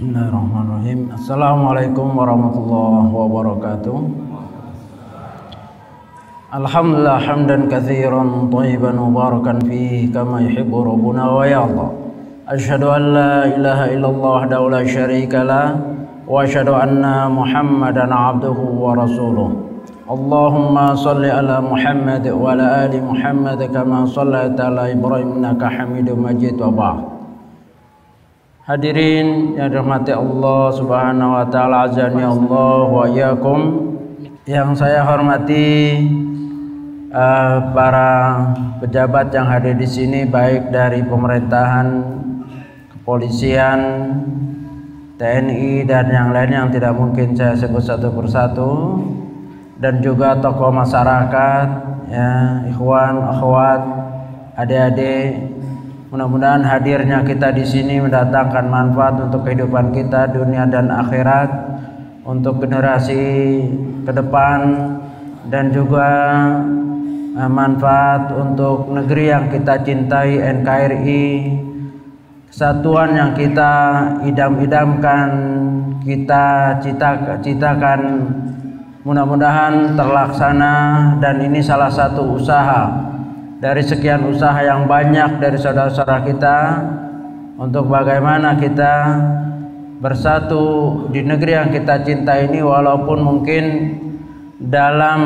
Bismillahirrahmanirrahim. Assalamualaikum warahmatullahi wabarakatuh. Alhamdulillah hamdan katsiran thayyiban mubarakan fihi kama yuhibbu rabbuna wa yarda. Asyhadu an la ilaha illallah wahdahu la syarika lah wa asyhadu anna Muhammadan abduhu wa rasuluh. Allahumma salli ala Muhammad wa ala ali Muhammad kama shallaita ala Ibrahim innaka Hamidum Majid wa ba'd. Hadirin yang dirahmati Allah Subhanahu wa taala, azani Allah wa iyyakum. Yang saya hormati para pejabat yang hadir di sini, baik dari pemerintahan, kepolisian, TNI dan yang lain yang tidak mungkin saya sebut satu persatu, dan juga tokoh masyarakat, ya, ikhwan, akhwat, adik-adik. Mudah-mudahan hadirnya kita di sini mendatangkan manfaat untuk kehidupan kita dunia dan akhirat, untuk generasi ke depan, dan juga manfaat untuk negeri yang kita cintai, NKRI, kesatuan yang kita idam-idamkan, kita cita-citakan, mudah-mudahan terlaksana. Dan ini salah satu usaha dari sekian usaha yang banyak dari saudara-saudara kita untuk bagaimana kita bersatu di negeri yang kita cinta ini, walaupun mungkin dalam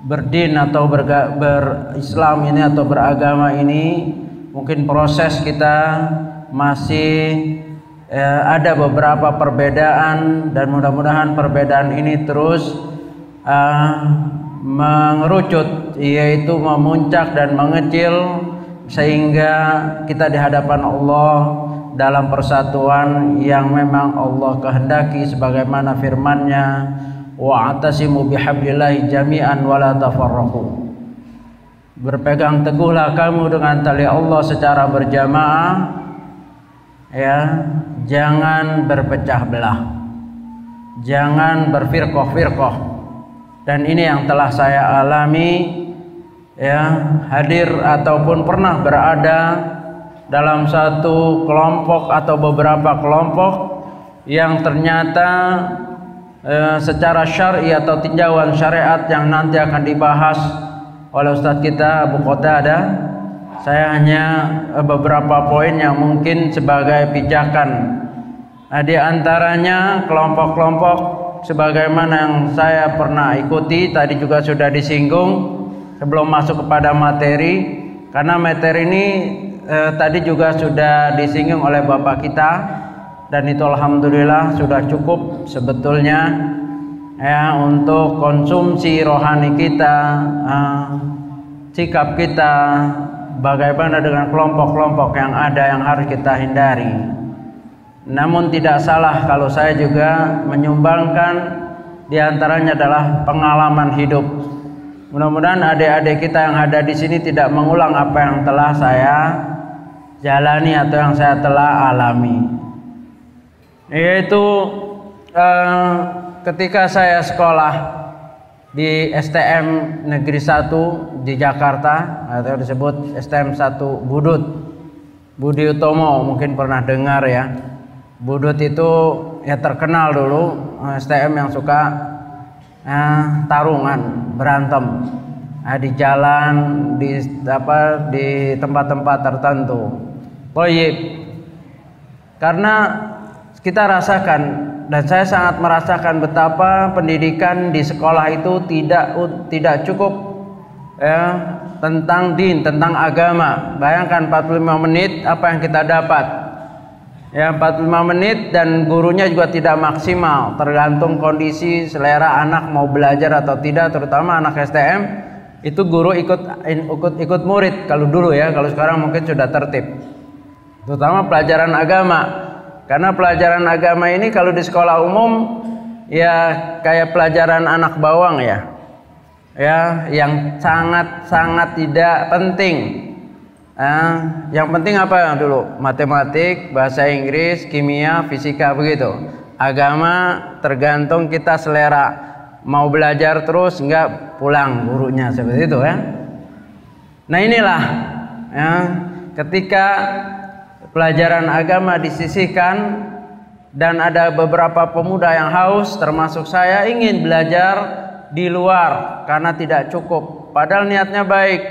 berdin atau berislam ini atau beragama ini mungkin proses kita masih ada beberapa perbedaan, dan mudah-mudahan perbedaan ini terus mengerucut, yaitu memuncak dan mengecil, sehingga kita di hadapan Allah dalam persatuan yang memang Allah kehendaki, sebagaimana firman-Nya, wa'tasimu bihablillahi jami'an wa la tafarraqu. Berpegang teguhlah kamu dengan tali Allah secara berjamaah, ya, jangan berpecah belah, jangan berfirqah-firqah. Dan ini yang telah saya alami, ya, hadir ataupun pernah berada dalam satu kelompok atau beberapa kelompok yang ternyata secara syar'i atau tinjauan syariat yang nanti akan dibahas oleh Ustadz kita Abu Qatadah, saya hanya beberapa poin yang mungkin sebagai pijakan. Di antaranya kelompok-kelompok sebagaimana yang saya pernah ikuti, tadi juga sudah disinggung sebelum masuk kepada materi, karena materi ini tadi juga sudah disinggung oleh Bapak kita, dan itu alhamdulillah sudah cukup sebetulnya, ya, untuk konsumsi rohani kita, sikap kita, bagaimana dengan kelompok-kelompok yang ada yang harus kita hindari. Namun tidak salah kalau saya juga menyumbangkan diantaranya adalah pengalaman hidup. Mudah-mudahan adik-adik kita yang ada di sini tidak mengulang apa yang telah saya jalani atau yang saya telah alami. Yaitu ketika saya sekolah di STM Negeri 1 di Jakarta, atau disebut STM 1 Budut, Budi Utomo, mungkin pernah dengar ya. Budut itu ya terkenal dulu STM yang suka tarungan, berantem di jalan, di tempat-tempat tertentu. Baik, karena kita rasakan, dan saya sangat merasakan betapa pendidikan di sekolah itu tidak cukup, ya, tentang din, tentang agama. Bayangkan 45 menit apa yang kita dapat. Ya, 45 menit, dan gurunya juga tidak maksimal, tergantung kondisi selera anak mau belajar atau tidak, terutama anak STM itu guru ikut murid kalau dulu, ya, kalau sekarang mungkin sudah tertib, terutama pelajaran agama. Karena pelajaran agama ini kalau di sekolah umum ya kayak pelajaran anak bawang, ya, yang sangat tidak penting. Yang penting apa dulu? Matematik, bahasa Inggris, kimia, fisika, begitu. Agama tergantung kita selera, mau belajar terus enggak pulang gurunya, seperti itu, ya. Nah inilah, ya, ketika pelajaran agama disisihkan dan ada beberapa pemuda yang haus termasuk saya ingin belajar di luar karena tidak cukup, padahal niatnya baik,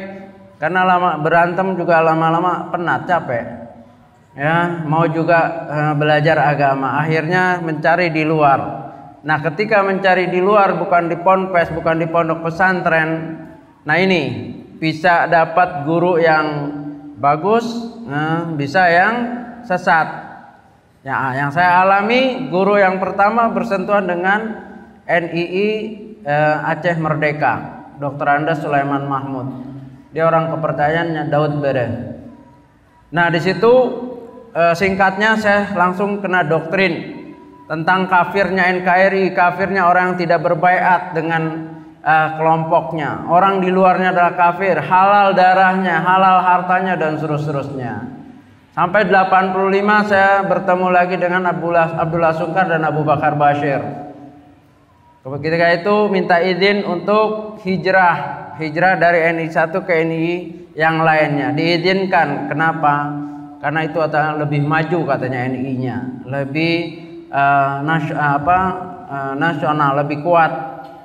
karena lama berantem juga lama-lama penat, capek ya, mau juga belajar agama, akhirnya mencari di luar. Nah ketika mencari di luar, bukan di ponpes, bukan di pondok pesantren, nah ini bisa dapat guru yang bagus, bisa yang sesat. Ya, yang saya alami, guru yang pertama bersentuhan dengan NII Aceh Merdeka, Dr. Andes Sulaiman Mahmud. Dia orang kepercayaannya Daud Bere. Nah di situ singkatnya saya langsung kena doktrin tentang kafirnya NKRI, kafirnya orang yang tidak berbaiat dengan kelompoknya. Orang di luarnya adalah kafir, halal darahnya, halal hartanya, dan seterusnya. Sampai 85 saya bertemu lagi dengan Abdullah Sungkar dan Abu Bakar Bashir. Ketika itu minta izin untuk hijrah dari NII 1 ke NII yang lainnya. Diizinkan. Kenapa? Karena itu lebih maju katanya NII-nya, lebih nasional, lebih kuat.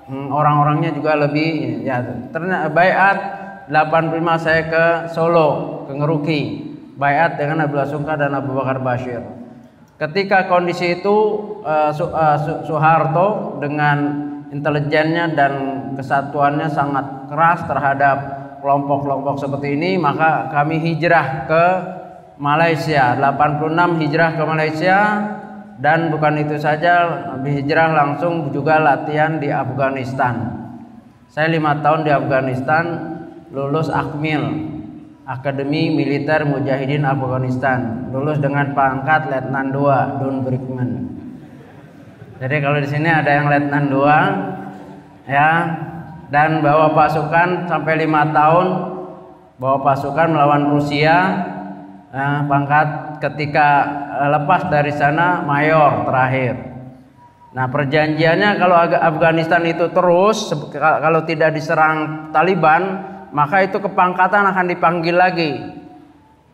Orang-orangnya juga lebih ya. Ternyata baiat 85 saya ke Solo, ke Ngeruki. Baiat dengan Abdullah Sungkar dan Abu Bakar Bashir. Ketika kondisi itu Soeharto dengan intelijennya dan kesatuannya sangat keras terhadap kelompok-kelompok seperti ini, maka kami hijrah ke Malaysia. 86 hijrah ke Malaysia, dan bukan itu saja, hijrah langsung juga latihan di Afghanistan. Saya 5 tahun di Afghanistan, lulus Akmil, Akademi Militer Mujahidin Afghanistan, lulus dengan pangkat Letnan 2 Don Brickman. Jadi kalau di sini ada yang Letnan 2 ya, dan bawa pasukan sampai 5 tahun, bawa pasukan melawan Rusia, pangkat ketika lepas dari sana mayor terakhir. Nah perjanjiannya kalau Afghanistan itu terus, kalau tidak diserang Taliban, maka itu kepangkatan akan dipanggil lagi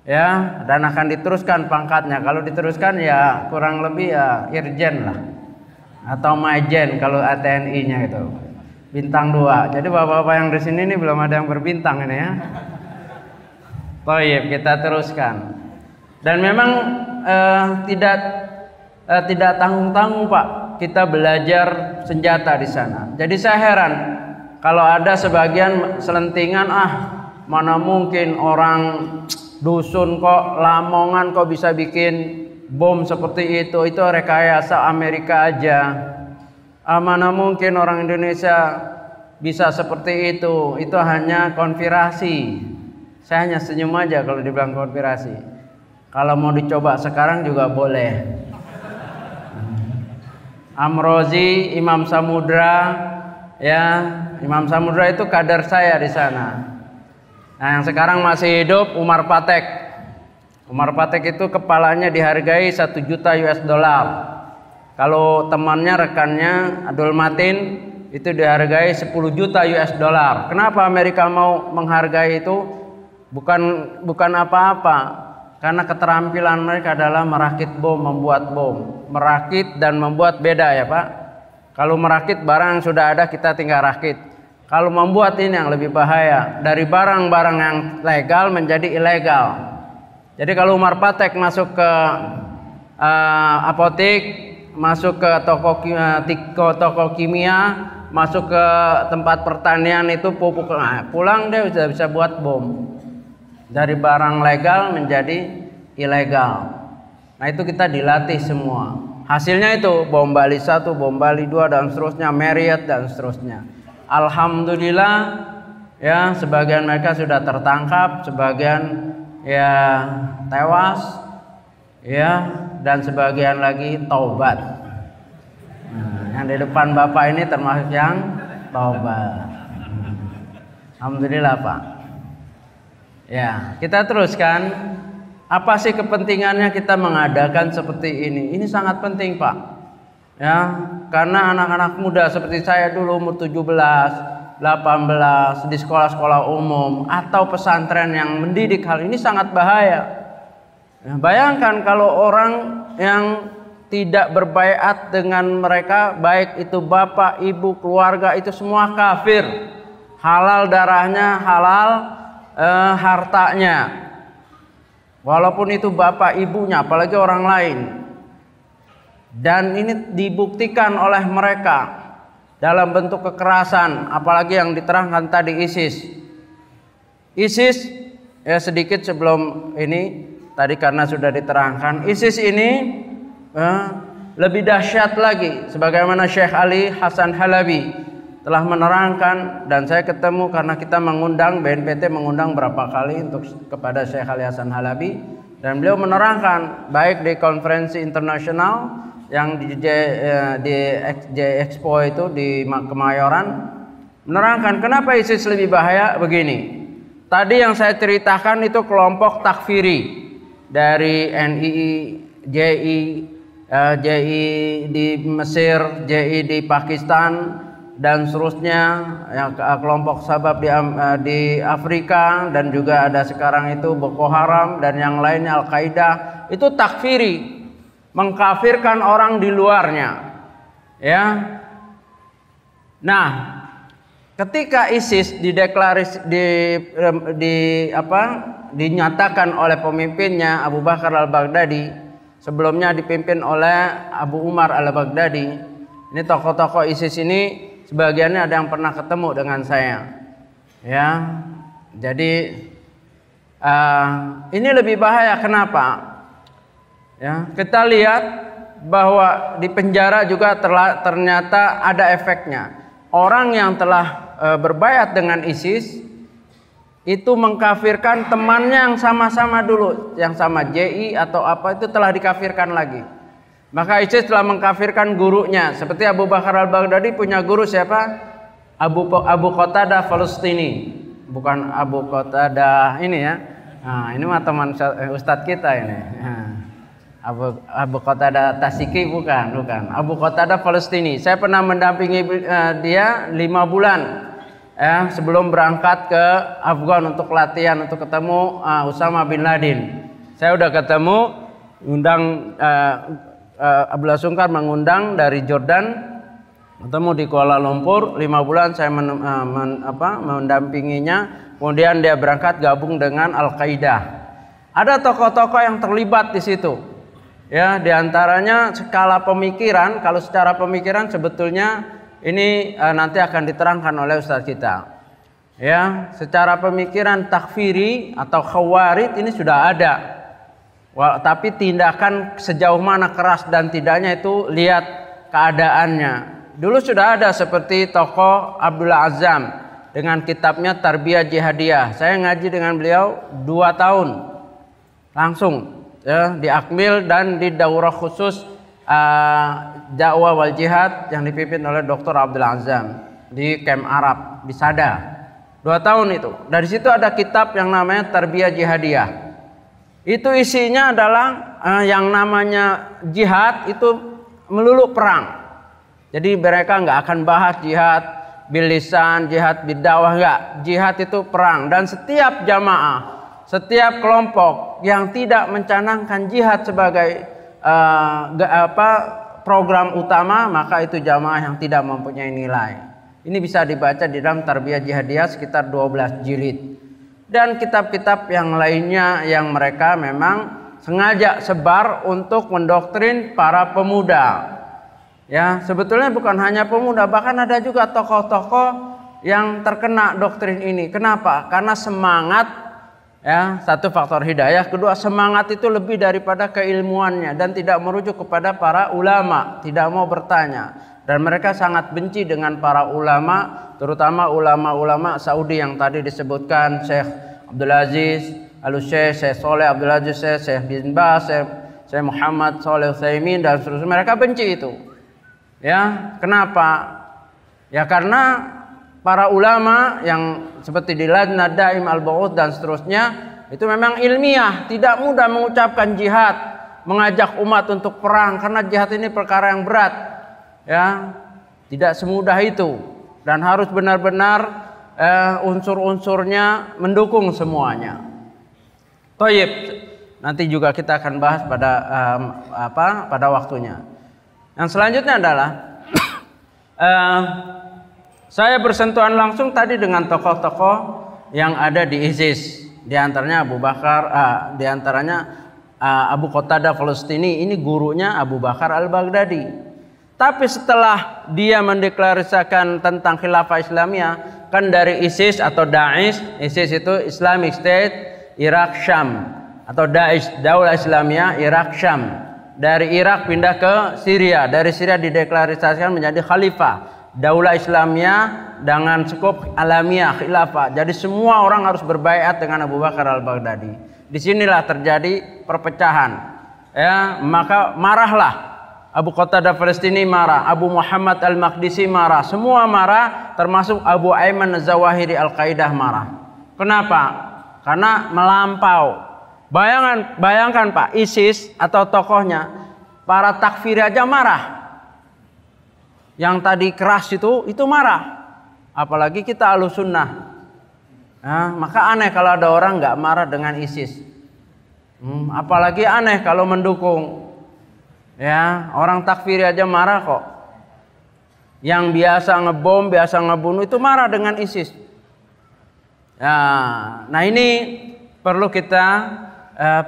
ya, dan akan diteruskan pangkatnya. Kalau diteruskan ya kurang lebih ya irjen lah, atau majen kalau TNI-nya itu bintang 2. Jadi bapak-bapak yang di sini ini belum ada yang berbintang ini ya. Baik, kita teruskan. Dan memang tidak tanggung-tanggung Pak, kita belajar senjata di sana. Jadi saya heran kalau ada sebagian selentingan, mana mungkin orang dusun kok, Lamongan kok bisa bikin bom seperti itu rekayasa Amerika aja. Mana mungkin orang Indonesia bisa seperti itu hanya konspirasi. Saya hanya senyum aja kalau dibilang konspirasi. Kalau mau dicoba sekarang juga boleh. Amrozi, Imam Samudra, ya, Imam Samudra itu kader saya di sana. Nah, yang sekarang masih hidup Umar Patek. Umar Patek itu kepalanya dihargai 1 juta US dollar. Kalau temannya, rekannya Abdul Matin itu dihargai 10 juta US dollar. Kenapa Amerika mau menghargai itu? Bukan apa-apa, karena keterampilan mereka adalah merakit bom, membuat bom. Merakit dan membuat beda ya Pak. Kalau merakit barang yang sudah ada kita tinggal rakit. Kalau membuat ini yang lebih bahaya, dari barang-barang yang legal menjadi ilegal. Jadi kalau Umar Patek masuk ke apotek, masuk ke toko kimia, masuk ke tempat pertanian itu pupuk, pulang dia sudah bisa buat bom. Dari barang legal menjadi ilegal. Nah itu kita dilatih semua. Hasilnya itu bom Bali 1, bom Bali 2 dan seterusnya, Marriott dan seterusnya. Alhamdulillah ya, sebagian mereka sudah tertangkap, sebagian ya tewas ya, dan sebagian lagi taubat. Yang di depan Bapak ini termasuk yang taubat. Alhamdulillah Pak. Ya, kita teruskan. Apa sih kepentingannya kita mengadakan seperti ini? Ini sangat penting Pak. Ya, karena anak-anak muda seperti saya dulu umur 17, 18 di sekolah-sekolah umum atau pesantren yang mendidik hal ini sangat bahaya. Bayangkan kalau orang yang tidak berbaiat dengan mereka, baik itu bapak, ibu, keluarga, itu semua kafir. Halal darahnya, halal hartanya. Walaupun itu bapak ibunya, apalagi orang lain. Dan ini dibuktikan oleh mereka dalam bentuk kekerasan, apalagi yang diterangkan tadi ISIS. ISIS, ya sedikit sebelum ini, tadi karena sudah diterangkan, ISIS ini lebih dahsyat lagi, sebagaimana Syekh Ali Hasan Halabi telah menerangkan, dan saya ketemu karena kita mengundang, BNPT mengundang berapa kali untuk kepada Syekh Ali Hasan Halabi, dan beliau menerangkan baik di konferensi internasional yang di J Expo itu di Kemayoran, menerangkan kenapa ISIS lebih bahaya begini. Tadi yang saya ceritakan itu kelompok takfiri dari NII, JI di Mesir, JI di Pakistan, dan seterusnya, yang kelompok sabab di Afrika, dan juga ada sekarang itu Boko Haram dan yang lainnya, Al-Qaeda. Itu takfiri, mengkafirkan orang di luarnya, ya. Nah, ketika ISIS dinyatakan oleh pemimpinnya Abu Bakar al-Baghdadi, sebelumnya dipimpin oleh Abu Umar al-Baghdadi. Ini tokoh-tokoh ISIS ini sebagiannya ada yang pernah ketemu dengan saya, ya. Jadi ini lebih bahaya. Kenapa? Ya, kita lihat bahwa di penjara juga ternyata ada efeknya. Orang yang telah berbaiat dengan ISIS itu mengkafirkan temannya yang sama-sama dulu, yang sama JI atau apa, itu telah dikafirkan lagi. Maka ISIS telah mengkafirkan gurunya. Seperti Abu Bakar al-Baghdadi punya guru siapa? Abu Qatadah Falastini, bukan Abu Qatadah ini ya. Nah, ini mah teman ustadz kita ini. Abu Qatadah Tasiki bukan. Abu Qatadah Falastini. Saya pernah mendampingi dia 5 bulan sebelum berangkat ke Afgan untuk latihan, untuk ketemu Usama bin Laden. Saya udah ketemu, Abdullah Sungkar mengundang dari Jordan, ketemu di Kuala Lumpur. 5 bulan saya mendampinginya. Kemudian dia berangkat gabung dengan Al-Qaeda. Ada tokoh-tokoh yang terlibat di situ. Ya, diantaranya skala pemikiran. Kalau secara pemikiran sebetulnya ini nanti akan diterangkan oleh ustaz kita. Ya, secara pemikiran takfiri atau khawarij ini sudah ada. Tapi tindakan sejauh mana keras dan tidaknya itu lihat keadaannya. Dulu sudah ada seperti tokoh Abdullah Azzam dengan kitabnya Tarbiyah Jihadiyah. Saya ngaji dengan beliau 2 tahun langsung. Ya, di Akmil dan di daurah khusus dakwah wal jihad yang dipimpin oleh Dr. Abdul Azam di Camp Arab di Sada. 2 tahun itu. Dari situ ada kitab yang namanya Tarbiyah Jihadiyah. Itu isinya adalah yang namanya jihad itu melulu perang. Jadi mereka nggak akan bahas jihad bilisan, jihad bidakwah, enggak. Jihad itu perang, dan setiap jamaah, setiap kelompok yang tidak mencanangkan jihad sebagai program utama, maka itu jamaah yang tidak mempunyai nilai. Ini bisa dibaca di dalam Tarbiyah Jihadiyah sekitar 12 jilid. Dan kitab-kitab yang lainnya yang mereka memang sengaja sebar untuk mendoktrin para pemuda. Ya, sebetulnya bukan hanya pemuda, bahkan ada juga tokoh-tokoh yang terkena doktrin ini. Kenapa? Karena semangat, ya, satu faktor hidayah, kedua semangat itu lebih daripada keilmuannya dan tidak merujuk kepada para ulama, tidak mau bertanya. Dan mereka sangat benci dengan para ulama, terutama ulama-ulama Saudi yang tadi disebutkan, Syekh Abdul Aziz Al-Syekh, Syekh Soleh Abdul Aziz, Syekh bin Baz, Syekh Muhammad Shalih Utsaimin dan seterusnya. Mereka benci itu. Ya, kenapa? Ya karena para ulama yang seperti di Lajnah Daim Al-Ba'ud dan seterusnya itu memang ilmiah, tidak mudah mengucapkan jihad, mengajak umat untuk perang, karena jihad ini perkara yang berat. Ya, tidak semudah itu dan harus benar-benar unsur-unsurnya mendukung semuanya. Thayyib. nanti juga kita akan bahas pada waktunya. Yang selanjutnya adalah saya bersentuhan langsung tadi dengan tokoh-tokoh yang ada di ISIS, di antaranya Abu Bakar, di antaranya Abu Qatadah Falastini, ini gurunya Abu Bakar Al-Baghdadi. Tapi setelah dia mendeklarasikan tentang khilafah Islamiyah, kan dari ISIS atau Daesh, ISIS itu Islamic State Irak Syam, atau Daesh Daulah Islamiyah Irak Syam. Dari Irak pindah ke Syria, dari Syria dideklarasikan menjadi khalifah Daulah Islamiyah dengan skup alamiah khilafah. Jadi semua orang harus berbaiat dengan Abu Bakar Al-Baghdadi. Disinilah terjadi perpecahan. Ya, maka marahlah. Abu Qatadah Falastini marah, Abu Muhammad Al-Maqdisi marah, semua marah, termasuk Abu Ayman Az-Zawahiri Al-Qaidah marah. Kenapa? Karena melampau. Bayangkan Pak, ISIS atau tokohnya, para takfiri aja marah. Yang tadi keras itu marah. Apalagi kita Ahlussunnah. Nah, maka aneh kalau ada orang nggak marah dengan ISIS. Apalagi aneh kalau mendukung. Ya, orang takfiri aja marah kok. Yang biasa ngebom, biasa ngebunuh itu marah dengan ISIS. Ya, nah ini perlu kita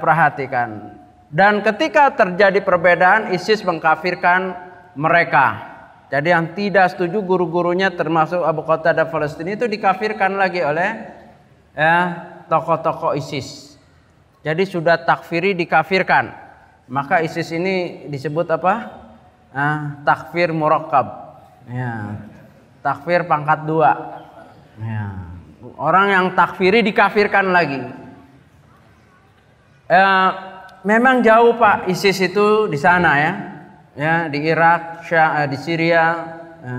perhatikan. Dan ketika terjadi perbedaan, ISIS mengkafirkan mereka. Jadi yang tidak setuju guru-gurunya termasuk Abu Qatadah Falastini itu dikafirkan lagi oleh tokoh-tokoh ISIS. Jadi sudah takfiri dikafirkan. Maka ISIS ini disebut apa? Takfir murakkab. Ya. Takfir pangkat 2. Ya. Orang yang takfiri dikafirkan lagi. Memang jauh Pak ISIS itu di sana ya. Ya, di Irak, di Syria. Ya.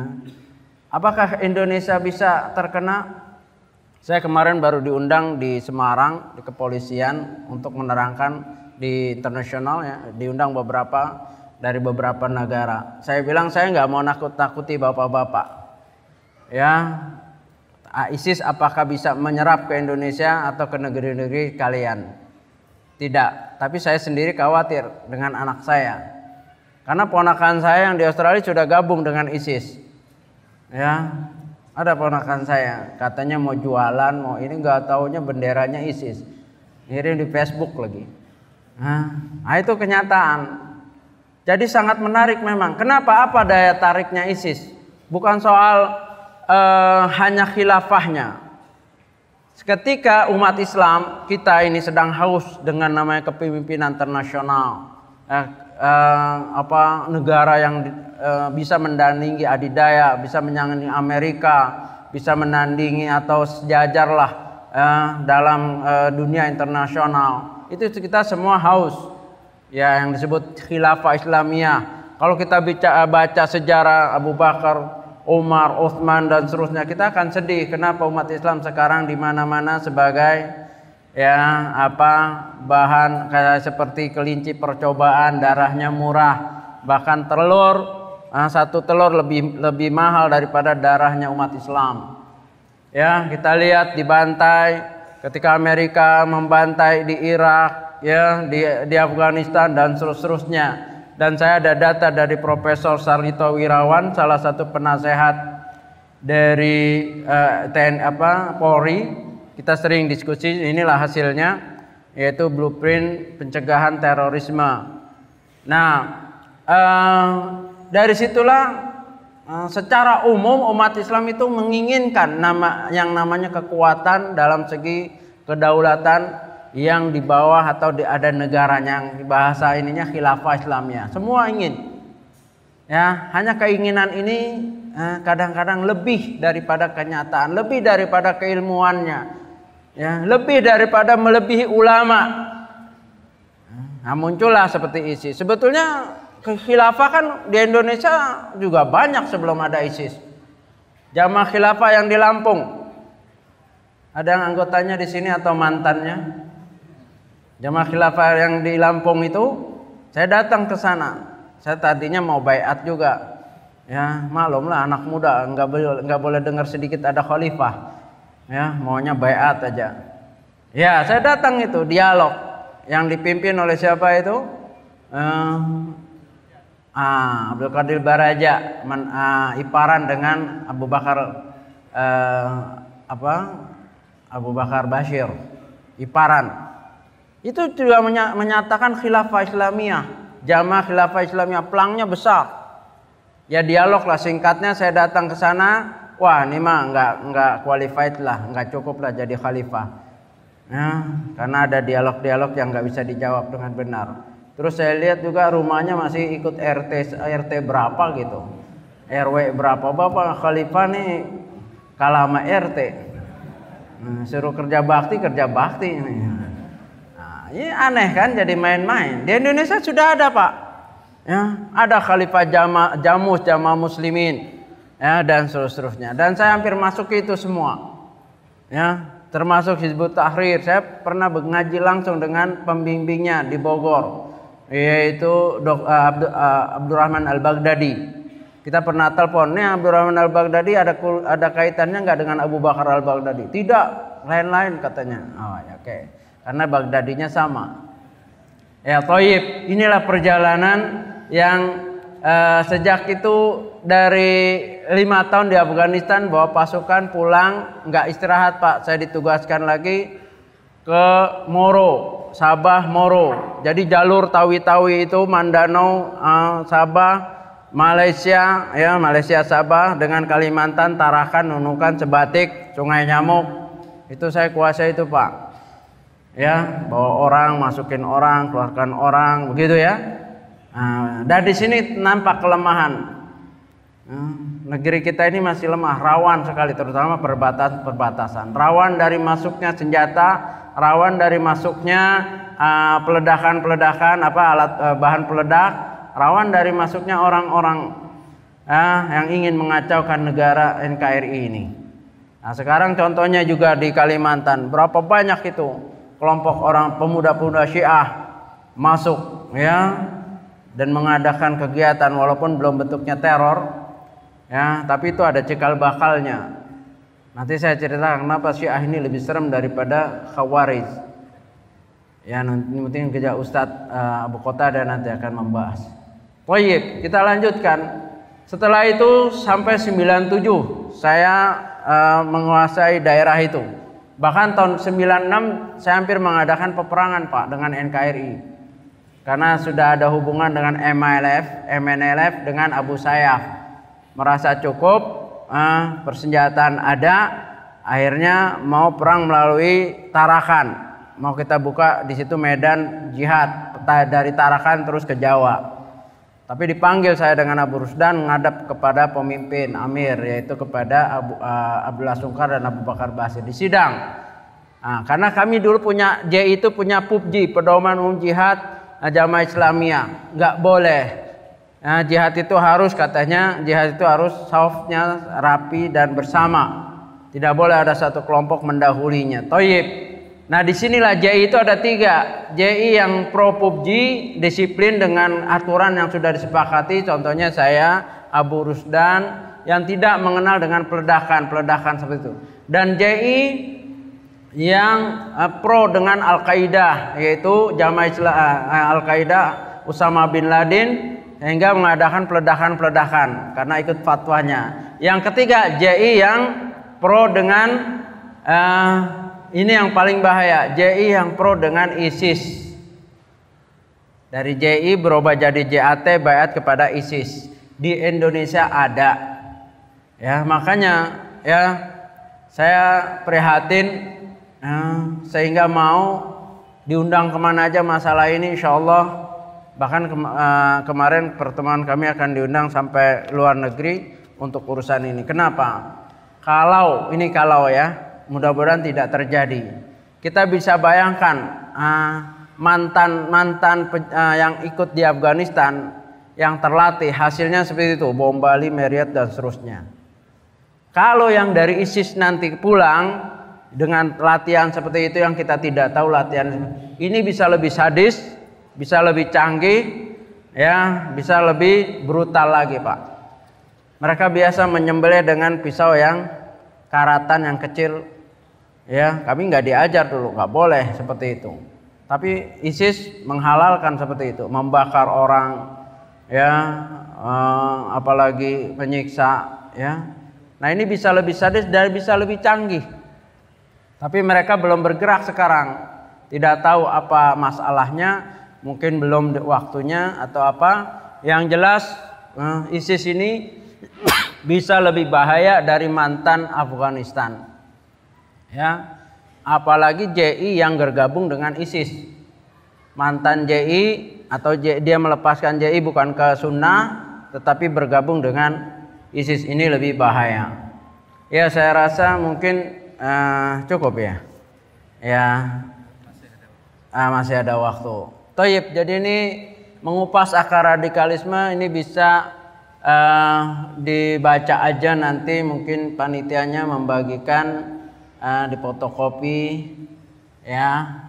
Apakah Indonesia bisa terkena? Saya kemarin baru diundang di Semarang di kepolisian untuk menerangkan di internasional ya, diundang dari beberapa negara. Saya bilang saya nggak mau nakut-nakuti bapak-bapak. Ya, ISIS apakah bisa menyerap ke Indonesia atau ke negeri-negeri kalian? Tidak. Tapi saya sendiri khawatir dengan anak saya, karena ponakan saya yang di Australia sudah gabung dengan ISIS. Ya, ada ponakan saya katanya mau jualan, mau ini, nggak taunya benderanya ISIS. Ngirim di Facebook lagi. Nah, itu kenyataan. Jadi sangat menarik memang. Kenapa? Apa daya tariknya ISIS? Bukan soal hanya khilafahnya. Ketika umat Islam kita ini sedang haus dengan namanya kepemimpinan internasional, negara yang bisa menandingi adidaya, bisa menandingi Amerika, bisa menandingi atau sejajarlah dalam dunia internasional. Itu kita semua haus ya, yang disebut khilafah Islamiyah. Kalau kita baca sejarah Abu Bakar, Umar, Utsman dan seterusnya, kita akan sedih kenapa umat Islam sekarang di mana-mana sebagai bahan kayak seperti kelinci percobaan, darahnya murah, bahkan satu telur lebih mahal daripada darahnya umat Islam. Ya, kita lihat dibantai ketika Amerika membantai di Irak, ya, di Afghanistan dan seterusnya. Dan saya ada data dari Profesor Sarlito Wirawan, salah satu penasehat dari Polri. Kita sering diskusi, inilah hasilnya, yaitu blueprint pencegahan terorisme. Nah, dari situlah secara umum umat Islam itu menginginkan yang namanya kekuatan dalam segi kedaulatan yang di bawah atau ada negaranya, yang bahasa ininya khilafah Islamiyah. Semua ingin. Ya, hanya keinginan ini kadang-kadang lebih daripada kenyataan, lebih daripada keilmuannya. Ya, lebih daripada melebihi ulama. Nah, muncullah seperti ISIS. Sebetulnya khilafah kan di Indonesia juga banyak sebelum ada ISIS. Jamaah khilafah yang di Lampung, ada yang anggotanya di sini atau mantannya? Jamaah khilafah yang di Lampung itu, saya datang ke sana. Saya tadinya mau baiat juga. Ya, maklumlah anak muda nggak boleh dengar sedikit ada khalifah. Ya, maunya baiat aja. Ya, saya datang itu dialog. yang dipimpin oleh siapa itu? Abdul Qadir Baraja, iparan dengan Abu Bakar Abu Bakar Bashir, iparan. Itu juga menyatakan khilafah Islamiyah, jamaah khilafah Islamiyah, pelangnya besar. Ya dialog lah, singkatnya saya datang ke sana, wah ini mah nggak qualified lah, nggak cukup lah jadi khalifah. Ya, karena ada dialog-dialog yang nggak bisa dijawab dengan benar. Terus saya lihat juga rumahnya masih ikut RT berapa gitu, RW berapa, bapak khalifah nih kalah sama RT. Suruh kerja bakti Nah, ini aneh kan, jadi main-main. Di Indonesia sudah ada Pak, ya, ada khalifah jamaah muslimin, ya, dan seterusnya. Dan saya hampir masuk ke itu semua, ya, termasuk Hizbut Tahrir. Saya pernah ngaji langsung dengan pembimbingnya di Bogor, yaitu Abdurrahman Al-Baghdadi. Kita pernah telepon, nih Abdurrahman Al-Baghdadi ada kaitannya nggak dengan Abu Bakar Al-Baghdadi? Tidak, lain-lain katanya. Oh ya, oke. Karena Baghdadinya sama. Ya, Thayyib, inilah perjalanan yang sejak itu dari 5 tahun di Afghanistan, bawa pasukan pulang, nggak istirahat Pak. Saya ditugaskan lagi ke Moro, Sabah Moro. Jadi jalur Tawi-Tawi itu Mindanao, Sabah, Malaysia, ya, Malaysia Sabah dengan Kalimantan, Tarakan, Nunukan, Sebatik, Sungai Nyamuk. Itu saya kuasai itu Pak. Ya, bawa orang, masukin orang, keluarkan orang, begitu ya. Dan di sini nampak kelemahan. Negeri kita ini masih lemah, rawan sekali, terutama perbatasan. Rawan dari masuknya senjata, rawan dari masuknya peledakan, bahan peledak, rawan dari masuknya orang-orang yang ingin mengacaukan negara NKRI ini. Nah, sekarang contohnya juga di Kalimantan, berapa banyak itu kelompok orang pemuda-pemuda Syiah masuk, ya, dan mengadakan kegiatan walaupun belum bentuknya teror, ya, tapi itu ada cikal bakalnya. Nanti saya ceritakan kenapa Syiah ini lebih serem daripada Khawarij. Ya, nanti mungkin kerja Ustadz Abu Qatada nanti akan membahas. Thayyib, kita lanjutkan. Setelah itu sampai 97 saya menguasai daerah itu. Bahkan tahun 96 saya hampir mengadakan peperangan Pak dengan NKRI. Karena sudah ada hubungan dengan MNLF dengan Abu Sayyaf. Merasa cukup, persenjataan ada, akhirnya mau perang melalui Tarakan. Mau kita buka di situ medan jihad dari Tarakan terus ke Jawa. Tapi dipanggil saya dengan Abu Rusdan menghadap kepada pemimpin Amir, yaitu kepada Abdullah Sungkar dan Abu Bakar Basir di sidang. Nah, karena kami dulu punya itu punya PUBG, Pedoman Umum Jihad Jamaah Islamiyah, nggak boleh. Nah, jihad itu harus, katanya jihad itu harus softnya rapi dan bersama. Tidak boleh ada satu kelompok mendahulinya. Thayyib. Nah, disinilah JI itu ada 3. JI yang pro PUBG, disiplin dengan aturan yang sudah disepakati. Contohnya saya, Abu Rusdan, yang tidak mengenal dengan peledakan seperti itu. Dan JI yang pro dengan Al-Qaeda, yaitu Jamaah Al-Qaeda Usama bin Laden, sehingga mengadakan peledakan karena ikut fatwanya. Yang ketiga, JI yang pro dengan ini yang paling bahaya, JI yang pro dengan ISIS. Dari JI berubah jadi JAT, bayat kepada ISIS. Di Indonesia ada. Ya, makanya ya saya prihatin, sehingga mau diundang kemana aja masalah ini, insya Allah. Bahkan kemarin pertemuan kami akan diundang sampai luar negeri untuk urusan ini. Kenapa? Kalau ya, mudah-mudahan tidak terjadi. Kita bisa bayangkan mantan yang ikut di Afghanistan yang terlatih, hasilnya seperti itu, bom Bali, Marriott dan seterusnya. Kalau yang dari ISIS nanti pulang dengan latihan seperti itu yang kita tidak tahu latihan ini, bisa lebih sadis, bisa lebih canggih, ya, bisa lebih brutal lagi Pak. Mereka biasa menyembelih dengan pisau yang karatan yang kecil. Ya, kami nggak diajar dulu, nggak boleh seperti itu. Tapi ISIS menghalalkan seperti itu, membakar orang, ya, apalagi penyiksa, ya. Nah ini bisa lebih sadis dan bisa lebih canggih. Tapi mereka belum bergerak sekarang, tidak tahu apa masalahnya, mungkin belum waktunya atau apa. Yang jelas ISIS ini bisa lebih bahaya dari mantan Afghanistan, ya. Apalagi JI yang bergabung dengan ISIS. Mantan JI atau dia melepaskan JI bukan ke sunnah, tetapi bergabung dengan ISIS, ini lebih bahaya. Ya saya rasa mungkin cukup ya. Ya masih ada waktu. Toyib, jadi ini mengupas akar radikalisme ini bisa dibaca aja, nanti mungkin panitianya membagikan di fotokopi, ya.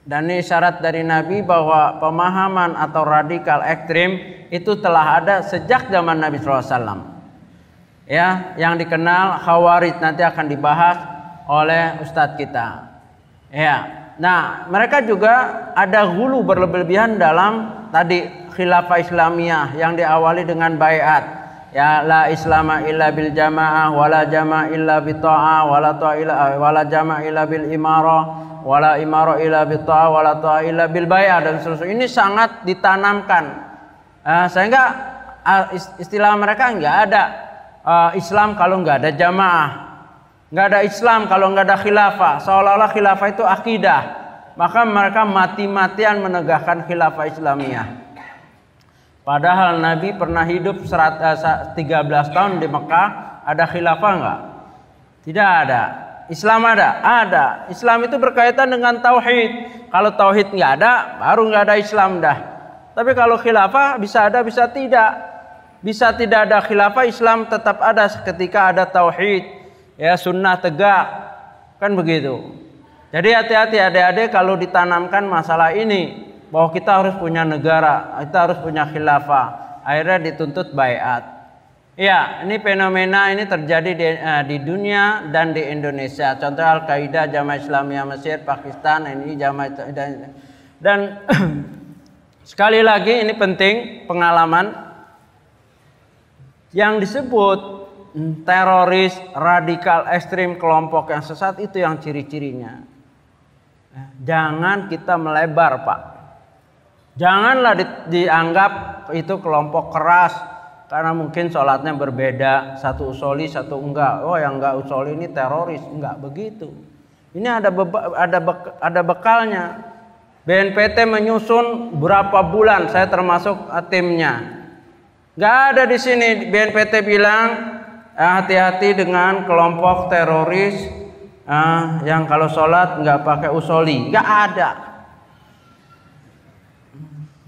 Dan ini syarat dari Nabi bahwa pemahaman atau radikal ekstrim itu telah ada sejak zaman Nabi SAW. Ya, yang dikenal Khawarij nanti akan dibahas oleh ustadz kita. Ya, nah mereka juga ada ghulu berlebihan dalam tadi khilafah Islamiyah yang diawali dengan baiat. Ya, la islama illa bil jamaah, wala jamaah illa bi ta'ah, wala jamaah illa bil imarah, wala imarah illa bi ta'ah, wala ta'ah illa bil bai'ah, dan seterusnya. Ini sangat ditanamkan, sehingga istilah mereka nggak ada Islam kalau nggak ada jamaah, nggak ada Islam kalau nggak ada khilafah, seolah-olah khilafah itu akidah. Maka mereka mati-matian menegakkan khilafah Islamiyah. Padahal Nabi pernah hidup 13 tahun di Mekah. Ada khilafah enggak? Tidak ada. Islam ada? Ada. Islam itu berkaitan dengan tauhid. Kalau tauhid enggak ada, baru enggak ada Islam dah. Tapi kalau khilafah bisa ada, bisa tidak. Bisa tidak ada khilafah, Islam tetap ada ketika ada tauhid. Ya, sunnah tegak. Kan begitu. Jadi hati-hati adik-adik kalau ditanamkan masalah ini, bahwa kita harus punya negara, kita harus punya khilafah, akhirnya dituntut baiat. Ya, ini fenomena ini terjadi di dunia dan di Indonesia. Contoh Al-Qaeda, Jamaah Islamiyah Mesir, Pakistan, ini Jamaah dan sekali lagi ini penting pengalaman yang disebut teroris, radikal ekstrim, kelompok yang sesat itu yang ciri-cirinya. Jangan kita melebar, Pak. Janganlah dianggap itu kelompok keras karena mungkin sholatnya berbeda, satu usoli satu enggak. Oh yang enggak usoli ini teroris, enggak begitu. Ini ada bekalnya. BNPT menyusun berapa bulan, saya termasuk timnya. Enggak ada di sini BNPT bilang hati-hati dengan kelompok teroris yang kalau sholat enggak pakai usoli, enggak ada.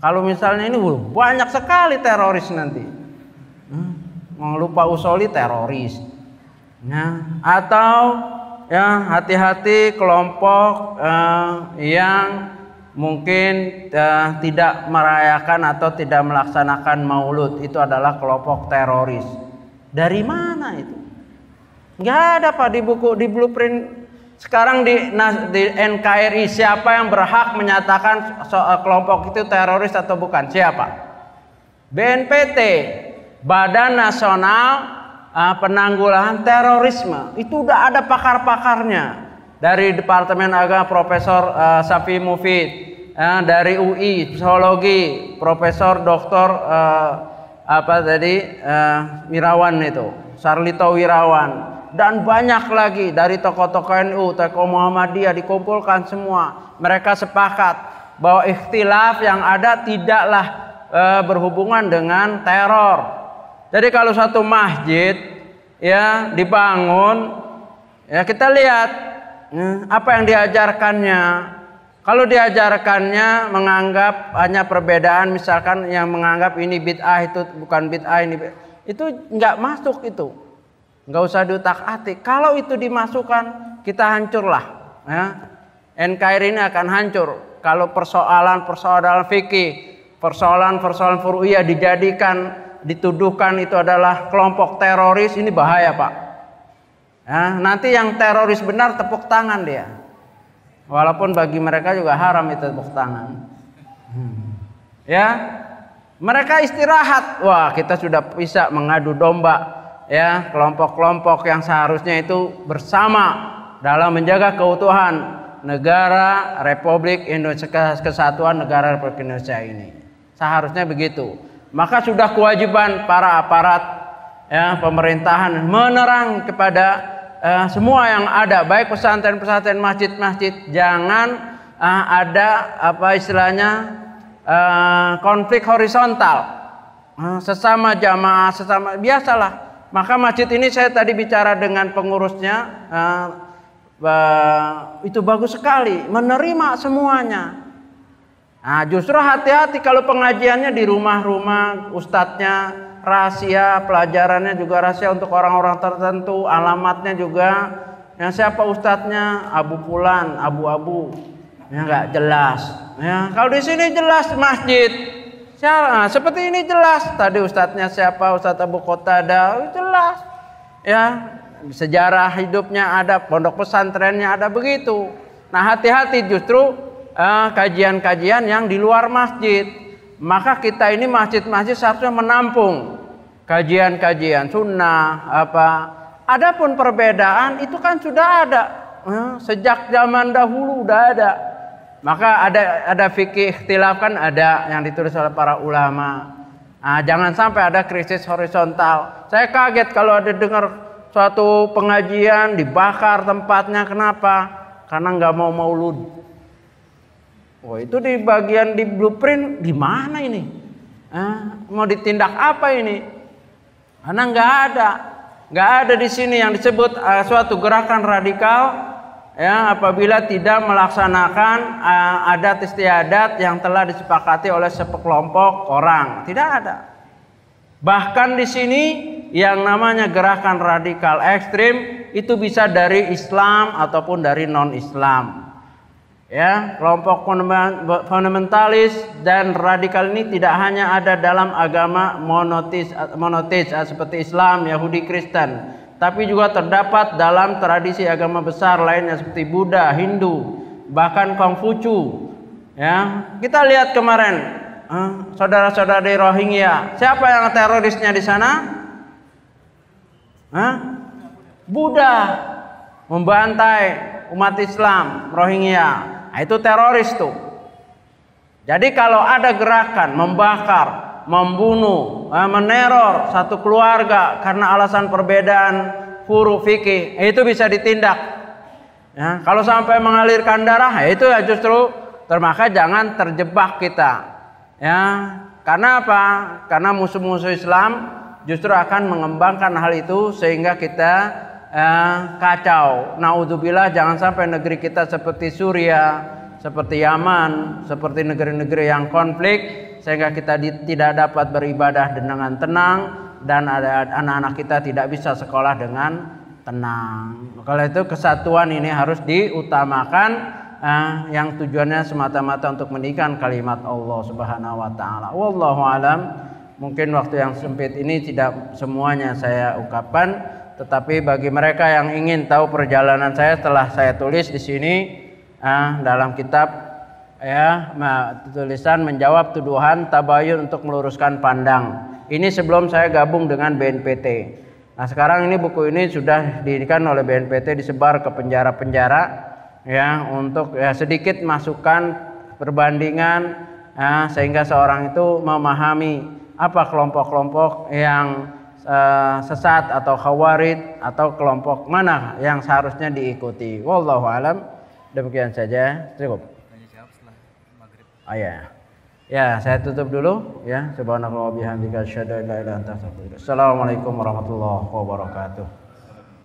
Kalau misalnya ini banyak sekali teroris nanti, mau lupa usoli teroris, nah, atau ya hati-hati kelompok yang mungkin tidak merayakan atau tidak melaksanakan maulud, itu adalah kelompok teroris. Dari mana itu? Nggak ada Pak di buku, di blueprint. Sekarang di NKRI siapa yang berhak menyatakan kelompok itu teroris atau bukan? Siapa? BNPT, Badan Nasional Penanggulangan Terorisme. Itu udah ada pakar-pakarnya. Dari Departemen Agama Profesor Safi Mufid, dari UI Psikologi Profesor Dr. Wirawan itu, Sarlito Wirawan. Dan banyak lagi dari tokoh-tokoh NU, tokoh Muhammadiyah dikumpulkan semua. Mereka sepakat bahwa ikhtilaf yang ada tidaklah berhubungan dengan teror. Jadi kalau satu masjid ya dibangun, ya kita lihat apa yang diajarkannya. Kalau diajarkannya menganggap hanya perbedaan, misalkan yang menganggap ini bid'ah itu bukan bid'ah, ini itu nggak masuk itu. Nggak usah diutak-atik. Kalau itu dimasukkan, kita hancurlah. Ya. NKRI ini akan hancur. Kalau persoalan fikih, persoalan furu'iyah dijadikan, dituduhkan itu adalah kelompok teroris, ini bahaya Pak. Ya, nanti yang teroris benar tepuk tangan dia. Walaupun bagi mereka juga haram itu tepuk tangan. Ya, mereka istirahat. Wah, kita sudah bisa mengadu domba. Ya, kelompok-kelompok yang seharusnya itu bersama dalam menjaga keutuhan negara Republik Indonesia, Kesatuan Negara Republik Indonesia ini. Seharusnya begitu. Maka sudah kewajiban para aparat ya pemerintahan menerang kepada semua yang ada, baik pesantren-pesantren, masjid-masjid, jangan ada apa istilahnya konflik horizontal sesama jamaah, sesama biasalah. Maka masjid ini saya tadi bicara dengan pengurusnya, itu bagus sekali menerima semuanya. Nah, justru hati-hati kalau pengajiannya di rumah-rumah, ustadznya rahasia, pelajarannya juga rahasia untuk orang-orang tertentu, alamatnya juga yang siapa ustadznya, Abu Fulan, Abu-Abu, ya nggak jelas. Ya, kalau di sini jelas masjid. Nah, seperti ini jelas. Tadi ustadznya siapa, Ustadz Abu Qatadah, jelas. Ya, sejarah hidupnya ada, pondok pesantrennya ada begitu. Nah, hati-hati justru kajian-kajian yang di luar masjid. Maka kita ini masjid-masjid seharusnya menampung kajian-kajian sunnah apa. Adapun perbedaan itu kan sudah ada sejak zaman dahulu udah ada. Maka ada fikih ikhtilaf kan ada yang ditulis oleh para ulama. Nah, jangan sampai ada krisis horizontal. Saya kaget kalau ada dengar suatu pengajian dibakar tempatnya. Kenapa? Karena nggak mau maulud. Oh, itu di bagian di blueprint di mana ini? Mau ditindak apa ini? Karena nggak ada di sini yang disebut suatu gerakan radikal. Ya, apabila tidak melaksanakan adat istiadat yang telah disepakati oleh sekelompok orang, tidak ada. Bahkan di sini yang namanya gerakan radikal ekstrim itu bisa dari Islam ataupun dari non-Islam. Ya, kelompok fundamentalis dan radikal ini tidak hanya ada dalam agama monoteis seperti Islam, Yahudi, Kristen. Tapi juga terdapat dalam tradisi agama besar lainnya seperti Buddha, Hindu, bahkan Konghucu. Ya, kita lihat kemarin saudara-saudara di Rohingya. Siapa yang terorisnya di sana? Buddha membantai umat Islam Rohingya. Nah, itu teroris tuh. Jadi kalau ada gerakan membakar, membunuh, meneror satu keluarga karena alasan perbedaan furu fikih, itu bisa ditindak. Ya, kalau sampai mengalirkan darah, itu ya justru termaka jangan terjebak kita. Ya, karena apa? Karena musuh-musuh Islam justru akan mengembangkan hal itu sehingga kita kacau. Naudzubillah, jangan sampai negeri kita seperti Suriah, seperti Yaman, seperti negeri-negeri yang konflik sehingga kita tidak dapat beribadah dengan tenang dan ada anak-anak kita tidak bisa sekolah dengan tenang. Kalau itu kesatuan ini harus diutamakan yang tujuannya semata-mata untuk meninggikan kalimat Allah Subhanahu wa taala. Wallahu alam. Mungkin waktu yang sempit ini tidak semuanya saya ungkapkan, tetapi bagi mereka yang ingin tahu perjalanan saya setelah saya tulis di sini dalam kitab ya, tulisan menjawab tuduhan tabayun untuk meluruskan pandang. Ini sebelum saya gabung dengan BNPT. Nah, sekarang ini buku ini sudah didirikan oleh BNPT, disebar ke penjara-penjara ya untuk ya sedikit masukan perbandingan sehingga seorang itu memahami apa kelompok-kelompok yang sesat atau khawarid atau kelompok mana yang seharusnya diikuti. Wallahu alam. Demikian saja, cukup. Ya. Ya, saya tutup dulu ya. Subhanallah wa bihamdika asyhadu an la ilaha illa anta astaghfiruka wa atubu ilaik. Assalamualaikum warahmatullahi wabarakatuh.